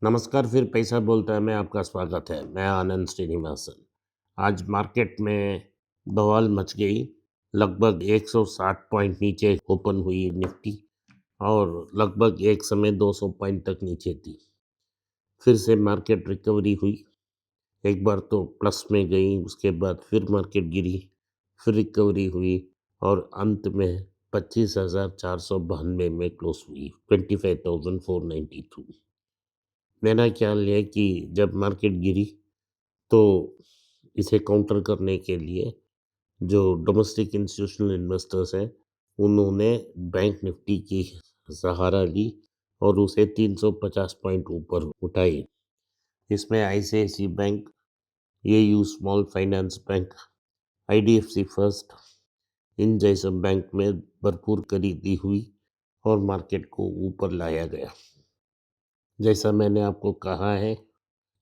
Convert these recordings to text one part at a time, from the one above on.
नमस्कार, फिर पैसा बोलता है में आपका स्वागत है। मैं आनंद श्रीनिवासन। आज मार्केट में बवाल मच गई। लगभग 160 पॉइंट नीचे ओपन हुई निफ्टी और लगभग एक समय 200 पॉइंट तक नीचे थी। फिर से मार्केट रिकवरी हुई। एक बार तो प्लस में गई, उसके बाद फिर मार्केट गिरी, फिर रिकवरी हुई और अंत में 25,492 में क्लोज हुई, 25,492। मेरा ख्याल है कि जब मार्केट गिरी तो इसे काउंटर करने के लिए जो डोमेस्टिक इंस्टीट्यूशनल इन्वेस्टर्स हैं उन्होंने बैंक निफ्टी की सहारा ली और उसे 350 पॉइंट ऊपर उठाई। इसमें ICICI bank, AU small finance bank, IDFC first, इन जैसे बैंक में भरपूर खरीदी हुई और मार्केट को ऊपर लाया गया। जैसा मैंने आपको कहा है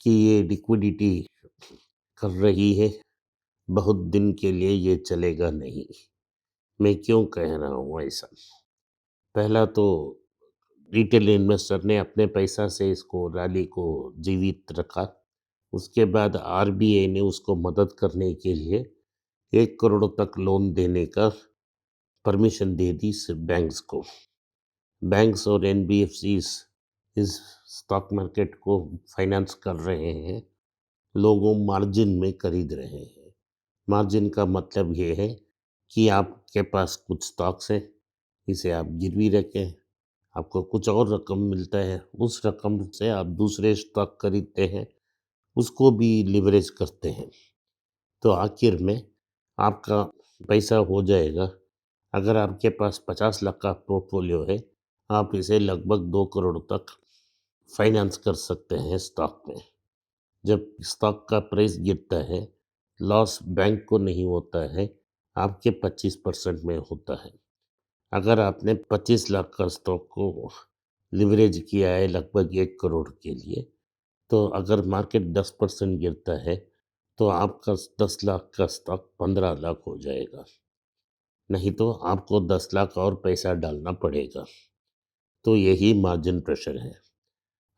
कि ये लिक्विडिटी कर रही है, बहुत दिन के लिए ये चलेगा नहीं। मैं क्यों कह रहा हूँ ऐसा? पहला तो रिटेल इन्वेस्टर ने अपने पैसा से इसको रैली को जीवित रखा। उसके बाद आरबीआई ने उसको मदद करने के लिए 1 करोड़ तक लोन देने का परमिशन दे दी सिर्फ बैंक्स को। बैंक्स और एनबीएफसीज इस स्टॉक मार्केट को फाइनेंस कर रहे हैं, लोगों मार्जिन में खरीद रहे हैं। मार्जिन का मतलब ये है कि आपके पास कुछ स्टॉक्स हैं, इसे आप गिरवी रखें, आपको कुछ और रकम मिलता है, उस रकम से आप दूसरे स्टॉक खरीदते हैं, उसको भी लिवरेज करते हैं। तो आखिर में आपका पैसा हो जाएगा। अगर आपके पास 50 लाख का पोर्टफोलियो है, आप इसे लगभग 2 करोड़ तक फाइनेंस कर सकते हैं स्टॉक में। जब स्टॉक का प्राइस गिरता है, लॉस बैंक को नहीं होता है, आपके 25% में होता है। अगर आपने 25 लाख का स्टॉक को लिवरेज किया है लगभग 1 करोड़ के लिए, तो अगर मार्केट 10% गिरता है तो आपका 10 लाख का स्टॉक 15 लाख हो जाएगा। नहीं तो आपको 10 लाख और पैसा डालना पड़ेगा। तो यही मार्जिन प्रेशर है।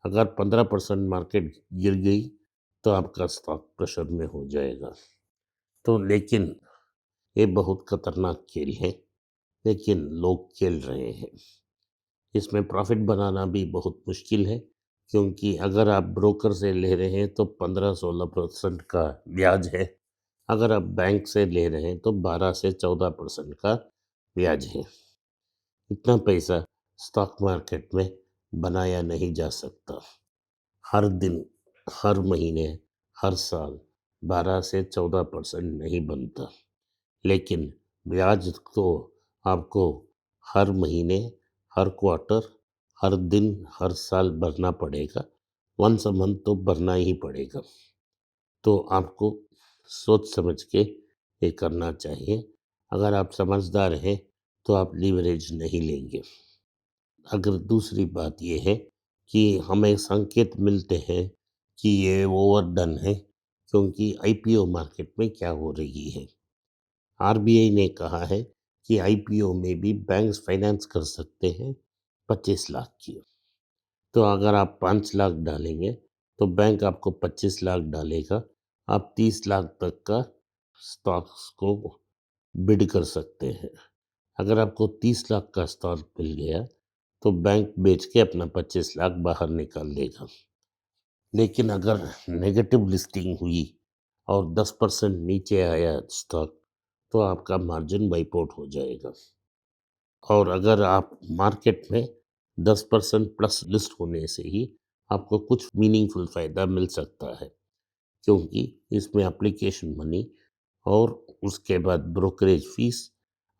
अगर 15% मार्केट गिर गई तो आपका स्टॉक प्रेशर में हो जाएगा। तो लेकिन ये बहुत खतरनाक खेल है, लेकिन लोग खेल रहे हैं। इसमें प्रॉफिट बनाना भी बहुत मुश्किल है, क्योंकि अगर आप ब्रोकर से ले रहे हैं तो 15-16% का ब्याज है। अगर आप बैंक से ले रहे हैं तो 12 से 14% का ब्याज है। इतना पैसा स्टॉक मार्केट में बनाया नहीं जा सकता। हर दिन, हर महीने, हर साल 12 से 14% नहीं बनता। लेकिन ब्याज तो आपको हर महीने, हर क्वार्टर, हर दिन, हर साल भरना पड़ेगा। वंस अ मंथ तो भरना ही पड़ेगा। तो आपको सोच समझ के ये करना चाहिए। अगर आप समझदार हैं तो आप लीवरेज नहीं लेंगे। अगर दूसरी बात ये है कि हमें संकेत मिलते हैं कि ये ओवरडन है, क्योंकि आईपीओ मार्केट में क्या हो रही है। आरबीआई ने कहा है कि आईपीओ में भी बैंक्स फाइनेंस कर सकते हैं 25 लाख की। तो अगर आप 5 लाख डालेंगे तो बैंक आपको 25 लाख डालेगा। आप 30 लाख तक का स्टॉक्स को बिड कर सकते हैं। अगर आपको 30 लाख का स्टॉक मिल गया तो बैंक बेच के अपना 25 लाख बाहर निकाल देगा। लेकिन अगर नेगेटिव लिस्टिंग हुई और 10% नीचे आया स्टॉक, तो आपका मार्जिन वाइप आउट हो जाएगा। और अगर आप मार्केट में 10% प्लस लिस्ट होने से ही आपको कुछ मीनिंगफुल फ़ायदा मिल सकता है, क्योंकि इसमें एप्लीकेशन मनी और उसके बाद ब्रोकरेज फीस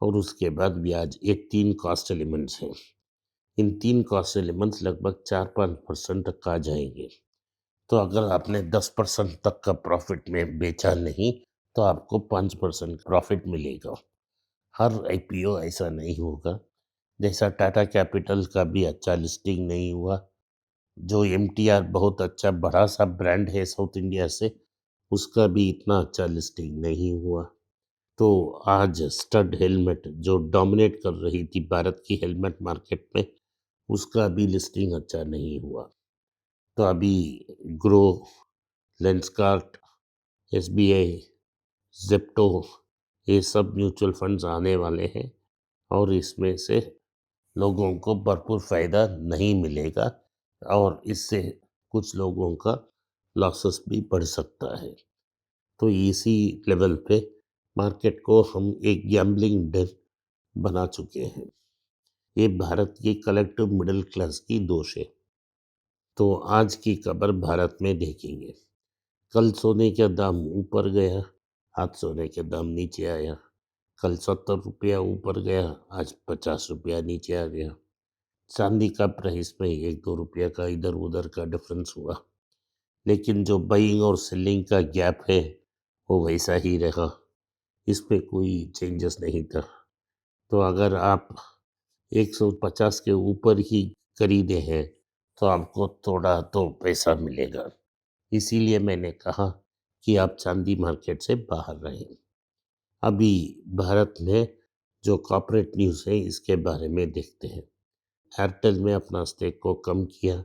और उसके बाद ब्याज, ये 3 कॉस्ट एलिमेंट्स हैं। इन 3 कॉस्ट एलिमेंट्स लगभग 4-5% तक आ जाएंगे। तो अगर आपने 10% तक का प्रॉफिट में बेचा नहीं, तो आपको 5% प्रॉफिट मिलेगा। हर आईपीओ ऐसा नहीं होगा। जैसा टाटा कैपिटल का भी अच्छा लिस्टिंग नहीं हुआ, जो एमटीआर बहुत अच्छा बड़ा सा ब्रांड है साउथ इंडिया से, उसका भी इतना अच्छा लिस्टिंग नहीं हुआ। तो आज स्टड हेलमेट जो डोमिनेट कर रही थी भारत की हेलमेट मार्केट में, उसका भी लिस्टिंग अच्छा नहीं हुआ। तो अभी ग्रो, लेंसकार्ट, एसबीआई, ज़ेप्टो, ये सब म्यूचुअल फंड्स आने वाले हैं और इसमें से लोगों को भरपूर फ़ायदा नहीं मिलेगा और इससे कुछ लोगों का लॉसेस भी बढ़ सकता है। तो इसी लेवल पे मार्केट को हम एक गैम्बलिंग डेन बना चुके हैं। ये भारत की कलेक्टिव मिडिल क्लास की दोष है। तो आज की खबर भारत में देखेंगे। कल सोने का दाम ऊपर गया, आज सोने के दाम नीचे आया। कल 70 रुपया ऊपर गया, आज 50 रुपया नीचे आ गया। चांदी का प्राइस में 1-2 रुपया का इधर उधर का डिफरेंस हुआ, लेकिन जो बाइंग और सेलिंग का गैप है वो वैसा ही रहा, इसमें कोई चेंजेस नहीं था। तो अगर आप 150 के ऊपर ही खरीदे हैं तो आपको थोड़ा तो पैसा मिलेगा। इसीलिए मैंने कहा कि आप चांदी मार्केट से बाहर रहें। अभी भारत में जो कॉर्पोरेट न्यूज़ है इसके बारे में देखते हैं। एयरटेल में अपना स्टेक को कम किया,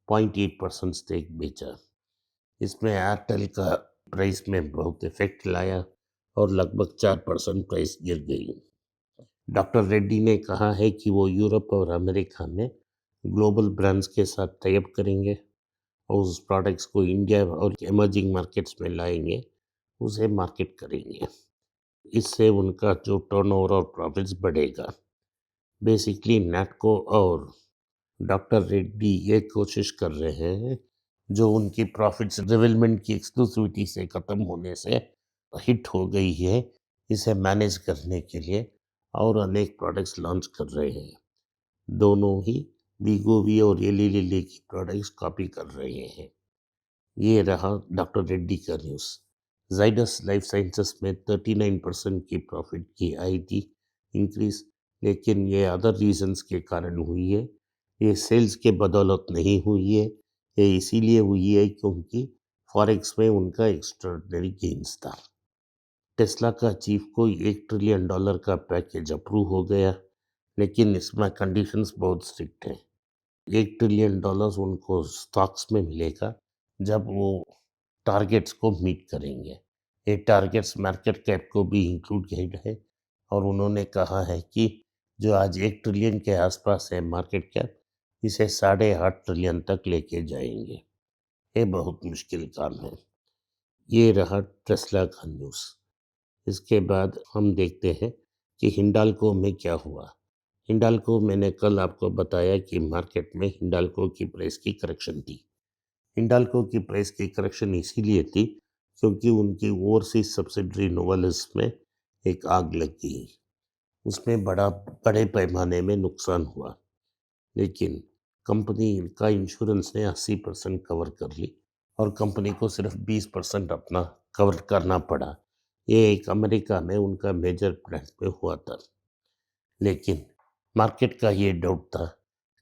0.8% स्टेक बेचा। इसमें एयरटेल का प्राइस में बहुत इफेक्ट लाया और लगभग 4% प्राइस गिर गई। डॉक्टर रेड्डी ने कहा है कि वो यूरोप और अमेरिका में ग्लोबल ब्रांड्स के साथ टाई अप करेंगे और उस प्रोडक्ट्स को इंडिया और इमर्जिंग मार्केट्स में लाएंगे, उसे मार्केट करेंगे। इससे उनका जो टर्नओवर और प्रॉफिट्स बढ़ेगा। बेसिकली नैटको और डॉक्टर रेड्डी ये कोशिश कर रहे हैं जो उनकी प्रॉफिट्स डेवलपमेंट की एक्सक्लूसिविटी से ख़त्म होने से हिट हो गई है, इसे मैनेज करने के लिए और अनेक प्रोडक्ट्स लॉन्च कर रहे हैं। दोनों ही वीगोवी और एली लिली की प्रोडक्ट्स कॉपी कर रहे हैं। ये रहा डॉक्टर रेड्डी का न्यूज़। जाइडस लाइफ साइंसेस में 39% की प्रॉफिट की आई थी इंक्रीज, लेकिन ये अदर रीजंस के कारण हुई है। ये सेल्स के बदौलत नहीं हुई है, ये इसीलिए हुई है क्योंकि फॉरेक्स में उनका एक्स्ट्राऑर्डिनरी गेन्स था। टेस्ला का चीफ को $1 ट्रिलियन का पैकेज अप्रूव हो गया, लेकिन इसमें कंडीशंस बहुत स्ट्रिक्ट हैं। $1 ट्रिलियन उनको स्टॉक्स में मिलेगा जब वो टारगेट्स को मीट करेंगे। ये टारगेट्स मार्केट कैप को भी इंक्लूड किए है और उन्होंने कहा है कि जो आज 1 ट्रिलियन के आसपास है मार्केट कैप, इसे 8.5 ट्रिलियन तक लेके जाएंगे। ये बहुत मुश्किल काम है। ये रहा टेस्ला का न्यूज़। इसके बाद हम देखते हैं कि हिंडाल्को में क्या हुआ। हिंडाल्को, मैंने कल आपको बताया कि मार्केट में हिंडाल्को की प्राइस की करेक्शन थी। हिंडाल्को की प्राइस की करेक्शन इसीलिए थी क्योंकि उनकी ओवरसीज सब्सिडरी नोवालिस में एक आग लग गई। उसमें बड़े पैमाने में नुकसान हुआ, लेकिन कंपनी का इंश्योरेंस ने 80% कवर कर ली और कंपनी को सिर्फ 20% अपना कवर करना पड़ा। ये एक अमेरिका में उनका मेजर प्लांट में हुआ था, लेकिन मार्केट का ये डाउट था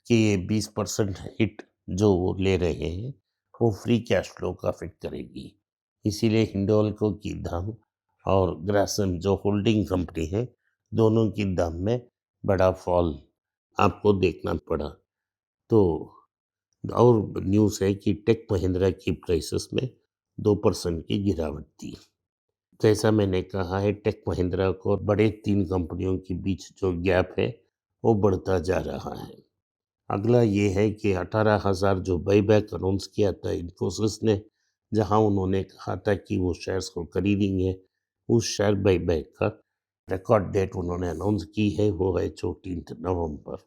कि ये 20% हिट जो वो ले रहे हैं वो फ्री कैश फ्लो का फिट करेगी। इसीलिए हिंडोल्को की दाम और ग्रासिम जो होल्डिंग कंपनी है, दोनों की दाम में बड़ा फॉल आपको देखना पड़ा। तो और न्यूज़ है कि टेक महिंद्रा की प्राइसेस में 2% की गिरावट थी। जैसा मैंने कहा है, टेक महिंद्रा को बड़े 3 कंपनियों के बीच जो गैप है वो बढ़ता जा रहा है। अगला ये है कि 18,000 जो बाईबैक अनाउंस किया था इन्फोसिस ने, जहां उन्होंने कहा था कि वो शेयर्स को खरीदेंगे, उस शेयर बाईबैक का रिकॉर्ड डेट उन्होंने अनाउंस की है, वो है 14 नवंबर।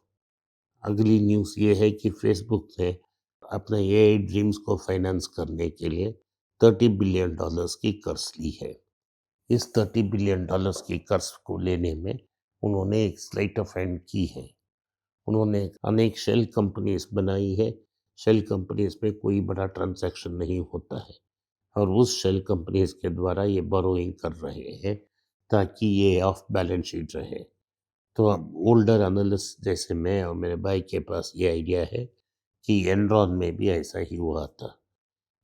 अगली न्यूज़ ये है कि फेसबुक ने अपने एआई ड्रीम्स को फाइनेंस करने के लिए $30 बिलियन की कर्ज ली है। इस $30 बिलियन की कर्ज को लेने में उन्होंने एक स्लाइट ऑफ हैंड की है। उन्होंने अनेक शेल कंपनीज बनाई है। शेल कंपनीज में कोई बड़ा ट्रांजैक्शन नहीं होता है और उस शेल कंपनीज के द्वारा ये बोरोइंग कर रहे हैं ताकि ये ऑफ बैलेंस शीट रहे। तो अब ओल्डर एनालिस्ट जैसे मैं और मेरे भाई के पास ये आइडिया है कि एनरॉन में भी ऐसा ही हुआ था।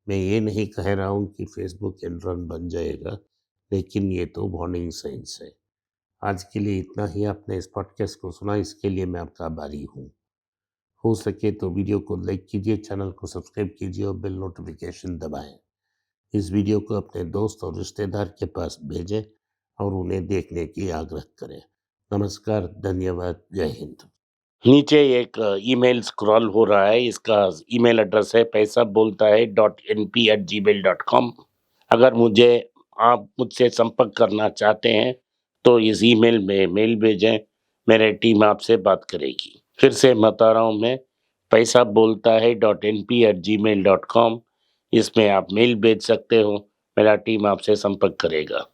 मैं ये नहीं कह रहा हूँ कि फेसबुक एनरॉन बन जाएगा, लेकिन ये तो वार्निंग साइंस है। आज के लिए इतना ही। आपने इस पॉडकास्ट को सुना, इसके लिए मैं आपका आभारी हूँ। हो सके तो वीडियो को लाइक कीजिए, चैनल को सब्सक्राइब कीजिए और बेल नोटिफिकेशन दबाएं। इस वीडियो को अपने दोस्त और रिश्तेदार के पास भेजें और उन्हें देखने की आग्रह करें। नमस्कार, धन्यवाद, जय हिंद। नीचे एक ईमेल स्क्रॉल हो रहा है, इसका ईमेल एड्रेस है पैसा बोलता है .np@gmail.com। अगर आप मुझसे संपर्क करना चाहते हैं तो इस ईमेल में मेल भेजें, मेरी टीम आपसे बात करेगी। फिर से बता रहा हूँ मैं, पैसा बोलता है .np@gmail.com। इसमें आप मेल भेज सकते हो, मेरा टीम आपसे संपर्क करेगा।